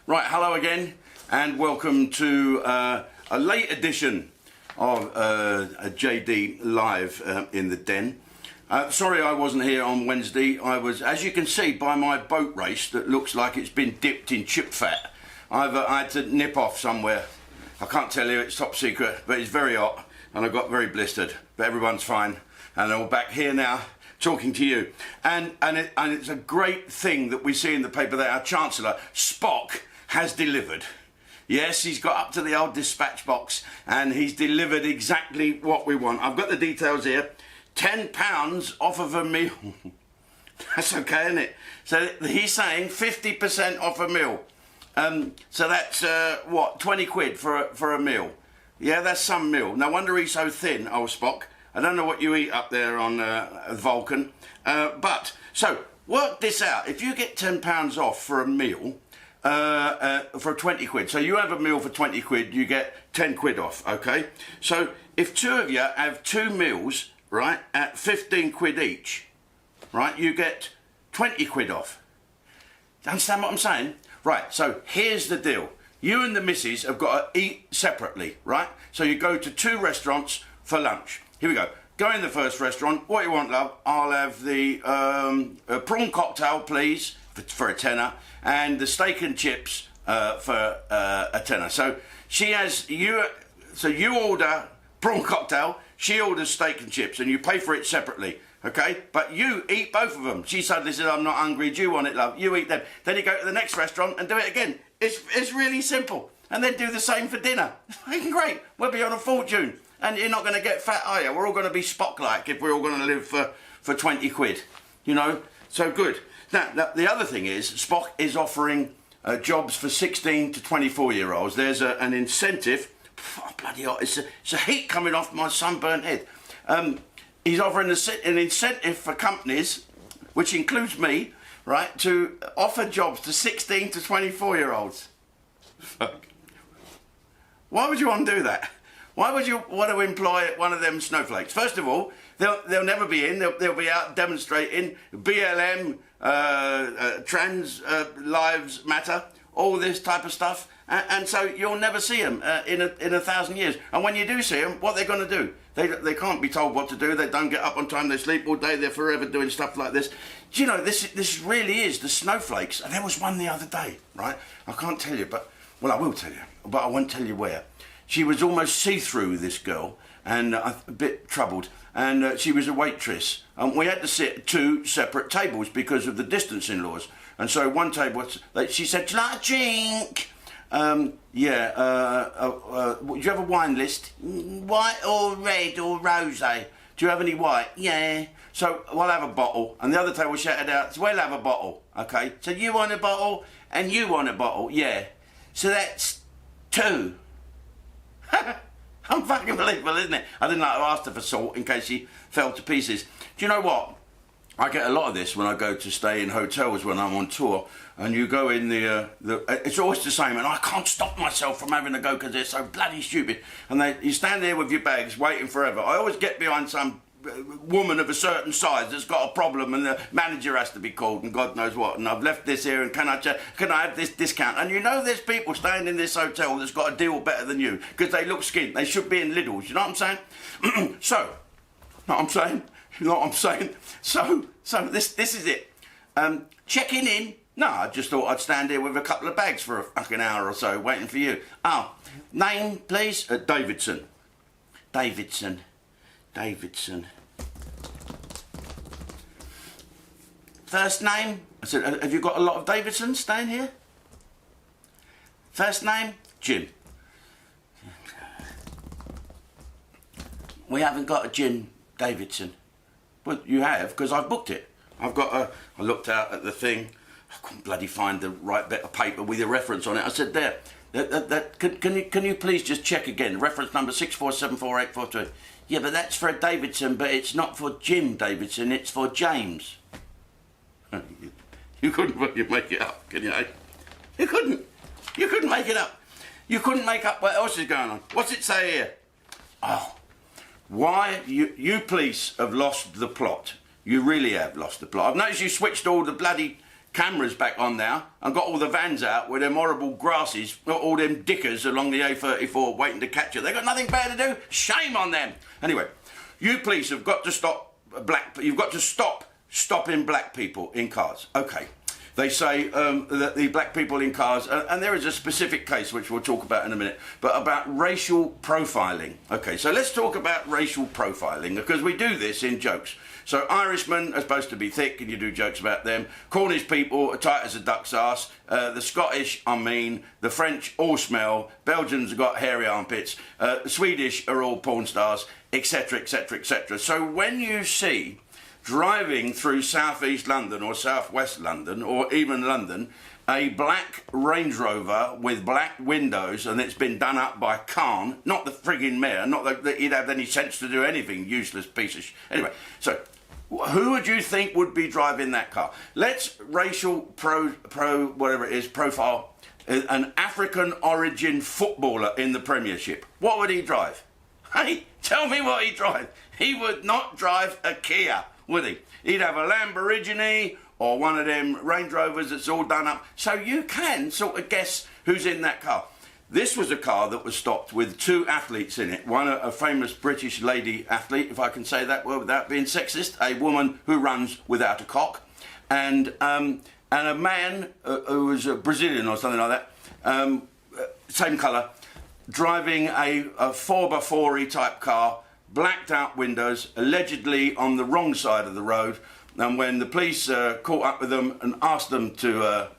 Right, hello again, and welcome to a late edition of a JD Live in the Den. Sorry I wasn't here on Wednesday. I was, as you can see by my boat race that looks like it's been dipped in chip fat, I had to nip off somewhere. I can't tell you, it's top secret, but it's very hot and I got very blistered, but everyone's fine and I'm back here now talking to you. And it's a great thing that we see in the paper that our Chancellor, Spock, has delivered. Yes, he's got up to the old dispatch box and he's delivered exactly what we want. I've got the details here. £10 off of a meal. That's okay, isn't it? So he's saying 50% off a meal. So that's, what, 20 quid for a meal. Yeah, that's some meal. No wonder he's so thin, old Spock. I don't know what you eat up there on Vulcan. So work this out. If you get £10 off for a meal, for 20 quid. So you have a meal for 20 quid, you get 10 quid off, okay? So if two of you have two meals, right, at 15 quid each, right, you get 20 quid off. Understand what I'm saying? Right, so here's the deal. You and the missus have got to eat separately, right? So you go to two restaurants for lunch. Here we go. Go in the first restaurant. What you want, love? I'll have the prawn cocktail, please, for a tenner, and the steak and chips for a tenner. So she has you. So you order prawn cocktail. She orders steak and chips, and you pay for it separately. Okay, but you eat both of them. She suddenly says, "I'm not hungry. Do you want it, love?" You eat them. Then you go to the next restaurant and do it again. It's really simple. And then do the same for dinner. It's fucking great. We'll be on a fortune. And you're not going to get fat, are you? We're all going to be Spock-like if we're all going to live for 20 quid. You know? So good. Now, the other thing is, Spock is offering jobs for 16 to 24-year-olds. There's an incentive. Oh, bloody hell. It's a heat coming off my sunburnt head. He's offering an incentive for companies, which includes me, right, to offer jobs to 16 to 24-year-olds. Fuck. Why would you want to do that? Why would you want to employ one of them snowflakes? First of all, they'll never be in. They'll be out demonstrating BLM, trans lives matter, all this type of stuff. And so you'll never see them in 1,000 years. And when you do see them, what they're going to do? They can't be told what to do. They don't get up on time. They sleep all day. They're forever doing stuff like this. Do you know, this really is the snowflakes. And there was one the other day, right? I can't tell you, but, well, I will tell you, but I won't tell you where. She was almost see-through, this girl, and a bit troubled. And she was a waitress. And we had to sit at two separate tables because of the distancing laws. And so one table, she said, "Do you like a drink?" Do you have a wine list? White or red or rosé? Do you have any white? Yeah. So we'll have a bottle. And the other table shouted out, "So we'll have a bottle." Okay. So you want a bottle and you want a bottle? Yeah. So that's two. Unfucking-believable, isn't it? I didn't like to ask her for salt in case she fell to pieces. Do you know what? I get a lot of this when I go to stay in hotels when I'm on tour, and you go in it's always the same, and I can't stop myself from having to go because they're so bloody stupid. And you stand there with your bags waiting forever. I always get behind some woman of a certain size that's got a problem, and the manager has to be called, and God knows what. And I've left this here, and can I have this discount? And you know, there's people staying in this hotel that's got a deal better than you because they look skint. They should be in Lidl's. You know what I'm saying? So this is it. Checking in. No, I just thought I'd stand here with a couple of bags for a fucking hour or so, waiting for you. Oh, name, please. Davidson. Davidson. First name? I said, have you got a lot of Davidsons staying here? First name? Jim. We haven't got a Jim Davidson. Well, you have, because I've booked it. I looked out at the thing. I couldn't bloody find the right bit of paper with a reference on it. I said, there. Can you please just check again? Reference number 6474842. Yeah, but that's for a Davidson, but it's not for Jim Davidson, it's for James. You couldn't make it up, can you? You couldn't make it up. You couldn't make up what else is going on. What's it say here? Oh, why you police have lost the plot. You really have lost the plot. I've noticed you switched all the bloody cameras back on now and got all the vans out with them horrible grasses, got all them dickers along the A34 waiting to catch it. They got nothing better to do. Shame on them. Anyway, you police have got to stop you've got to stop stopping black people in cars. Okay. They say that the black people in cars, and there is a specific case which we'll talk about in a minute, but about racial profiling. Okay, so let's talk about racial profiling, because we do this in jokes. So Irishmen are supposed to be thick, and you do jokes about them. Cornish people are tight as a duck's arse. The Scottish are mean. The French all smell. Belgians have got hairy armpits. The Swedish are all porn stars, etc., etc., etc. So when you see driving through southeast London or southwest London or even London, a black Range Rover with black windows, and it's been done up by Khan, not the frigging mayor, not that he'd have any sense to do anything, useless piece of Anyway, so who would you think would be driving that car? Let's racial whatever it is, profile an African origin footballer in the Premiership. What would he drive? Hey, tell me what he'd drive. He would not drive a Kia, would he? He'd have a Lamborghini or one of them Range Rovers that's all done up. So you can sort of guess who's in that car. This was a car that was stopped with two athletes in it. One, a famous British lady athlete, if I can say that word without being sexist, a woman who runs without a cock, and a man who was a Brazilian or something like that, same colour, driving a 4x4 type car, blacked out windows, allegedly on the wrong side of the road. And when the police caught up with them and asked them to,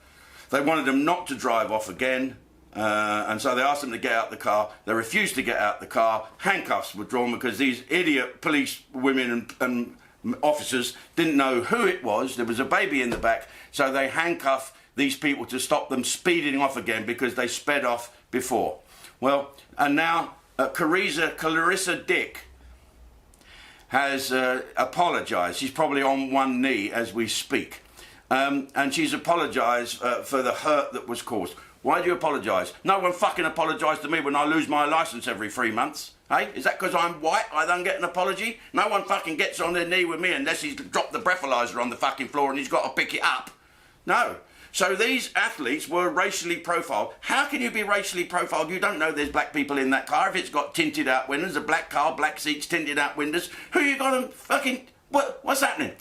they wanted them not to drive off again, and so they asked them to get out the car. They refused to get out the car. Handcuffs were drawn because these idiot police women and officers didn't know who it was. There was a baby in the back, so they handcuffed these people to stop them speeding off again because they sped off before. Well, and now Clarissa Dick has apologised. She's probably on one knee as we speak. And she's apologised for the hurt that was caused. Why do you apologise? No one fucking apologised to me when I lose my licence every 3 months. Hey, is that because I'm white I don't get an apology? No one fucking gets on their knee with me unless he's dropped the breathalyzer on the fucking floor and he's got to pick it up. No. So these athletes were racially profiled. How can you be racially profiled? You don't know there's black people in that car. If it's got tinted out windows, a black car, black seats, tinted out windows, who you gonna fucking, what's happening?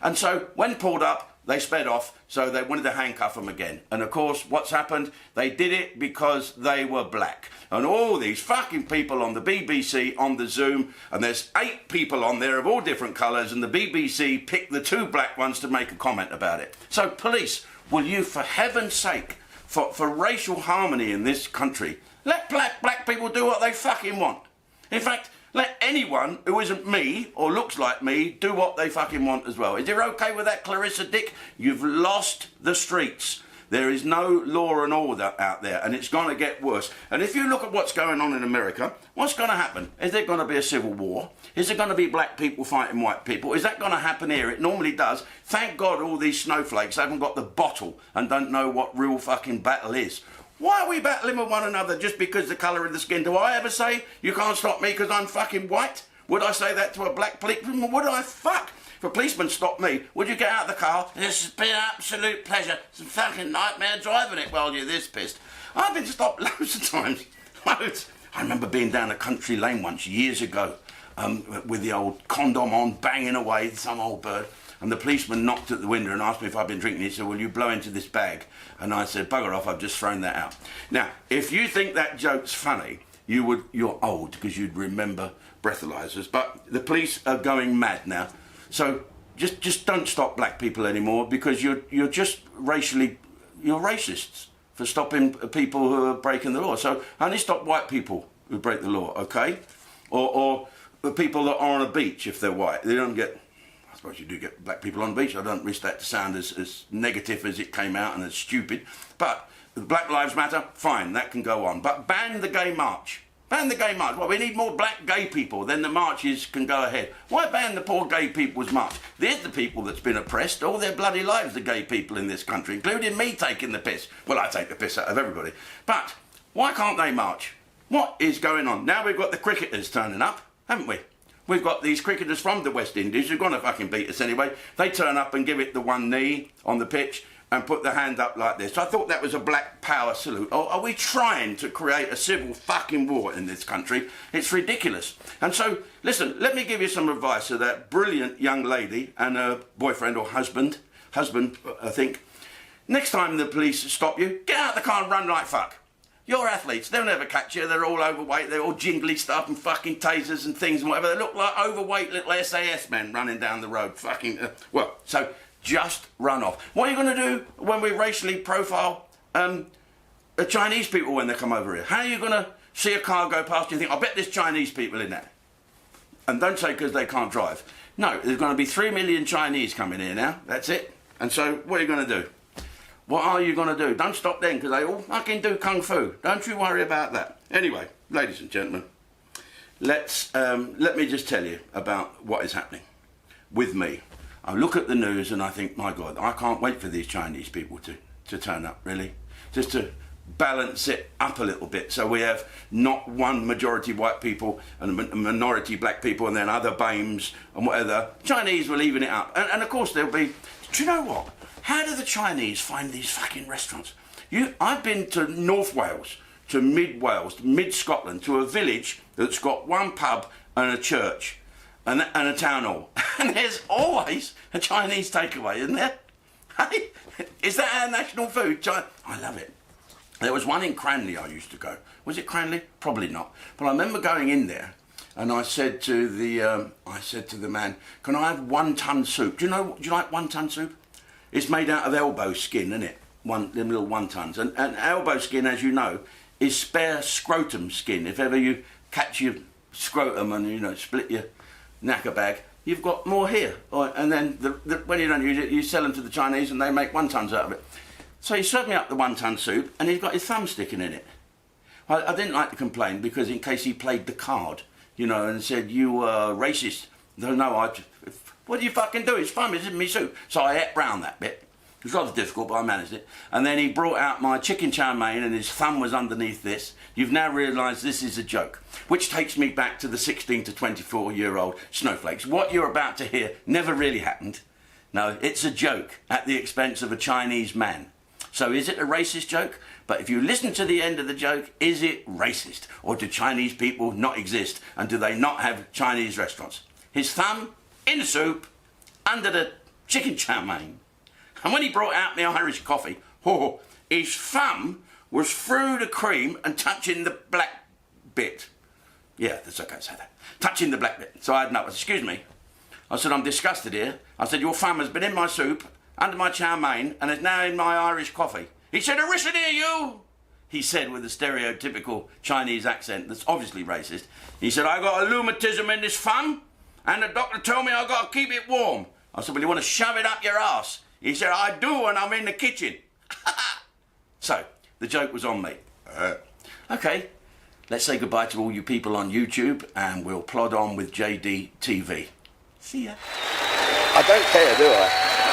And so when pulled up, they sped off, so they wanted to handcuff them again. And of course, what's happened? They did it because they were black. And all these fucking people on the BBC, on the Zoom, and there's 8 people on there of all different colours, and the BBC picked the 2 black ones to make a comment about it. So police, will you, for heaven's sake, for racial harmony in this country, let black people do what they fucking want. In fact, let anyone who isn't me or looks like me do what they fucking want as well. Is it okay with that, Clarissa Dick? You've lost the streets. There is no law and order out there, and it's going to get worse. And if you look at what's going on in America, what's going to happen? Is there going to be a civil war? Is there going to be black people fighting white people? Is that going to happen here? It normally does. Thank God all these snowflakes haven't got the bottle and don't know what real fucking battle is. Why are we battling with one another just because the colour of the skin? Do I ever say, you can't stop me because I'm fucking white? Would I say that to a black policeman? Would I? Fuck. If a policeman stopped me, would you get out of the car? This has been an absolute pleasure. It's a fucking nightmare driving it while you're this pissed. I've been stopped loads of times. Loads. I remember being down a country lane once, years ago, with the old condom on, banging away, some old bird. And the policeman knocked at the window and asked me if I'd been drinking. He said, will you blow into this bag? And I said, bugger off, I've just thrown that out. Now, if you think that joke's funny, you're old because you'd remember breathalyzers. But the police are going mad now. So just don't stop black people anymore because you're just racially, you're racists for stopping people who are breaking the law. So only stop white people who break the law, okay? Or the people that are on a beach if they're white. They don't get... I suppose you do get black people on the beach. I don't wish that to sound as negative as it came out and as stupid. But Black Lives Matter, fine, that can go on. But ban the gay march. Ban the gay march. Well, we need more black gay people, then the marches can go ahead. Why ban the poor gay people's march? They're the people that's been oppressed all their bloody lives, the gay people in this country, including me taking the piss. Well, I take the piss out of everybody. But why can't they march? What is going on? Now we've got the cricketers turning up, haven't we? We've got these cricketers from the West Indies who're going to fucking beat us anyway. They turn up and give it the one knee on the pitch. and put the hand up like this. I thought that was a black power salute. Are we trying to create a civil fucking war in this country? It's ridiculous. And so, listen, let me give you some advice to that brilliant young lady and her boyfriend or husband, I think. Next time the police stop you, get out of the car and run like fuck. You're athletes, they'll never catch you, they're all overweight, they're all jingly stuff and fucking tasers and things and whatever. They look like overweight little SAS men running down the road, so just run off. What are you going to do when we racially profile the Chinese people when they come over here? How are you going to see a car go past you and think, I bet there's Chinese people in there? And don't say because they can't drive. No, there's going to be 3 million Chinese coming here now, that's it. And so what are you going to do? What are you going to do? Don't stop then, because they all fucking do kung fu. Don't you worry about that. Anyway, ladies and gentlemen, let me just tell you about what is happening with me. I look at the news and I think, my God, I can't wait for these Chinese people to turn up, really. Just to balance it up a little bit, so we have not one majority white people and a minority black people and then other BAMEs and whatever. Chinese will even it up. And of course there'll be, do you know what? How do the Chinese find these fucking restaurants? I've been to North Wales, to Mid Wales, to Mid Scotland, to a village that's got one pub and a church and a town hall. And there's always a Chinese takeaway, isn't there? Hey, is that our national food? I love it. There was one in Cranley I used to go. Was it Cranley? Probably not. But I remember going in there and I said to the man, can I have 1 ton soup? Do you like 1 ton soup? It's made out of elbow skin, isn't it? Them little 1 tons. And elbow skin, as you know, is spare scrotum skin. If ever you catch your scrotum and, split your knacker bag, you've got more here. And then when you don't use it, you sell them to the Chinese and they make 1 tons out of it. So he served me up the 1 ton soup and he's got his thumb sticking in it. I didn't like to complain because in case he played the card, and said, you were racist. No, what do you fucking do? It's fun, it's in me soup. So I ate round that bit. It was rather difficult, but I managed it. And then he brought out my chicken chow mein and his thumb was underneath this. You've now realised this is a joke. Which takes me back to the 16 to 24-year-old snowflakes. What you're about to hear never really happened. No, it's a joke at the expense of a Chinese man. So is it a racist joke? But if you listen to the end of the joke, is it racist? Or do Chinese people not exist? And do they not have Chinese restaurants? His thumb in the soup, under the chicken chow mein. And when he brought out the Irish coffee, his thumb was through the cream and touching the black bit. Yeah, that's okay to say that. Touching the black bit. So I had no, excuse me. I said, I'm disgusted here. I said, your thumb has been in my soup, under my chow mein, and is now in my Irish coffee. He said, "Arrested here, you!" He said with a stereotypical Chinese accent that's obviously racist. He said, I got a rheumatism in this thumb, and the doctor told me I got to keep it warm. I said, well, you want to shove it up your ass? He said, I do when I'm in the kitchen. So, the joke was on me. Okay, let's say goodbye to all you people on YouTube, and we'll plod on with JDTV. See ya. I don't care, do I?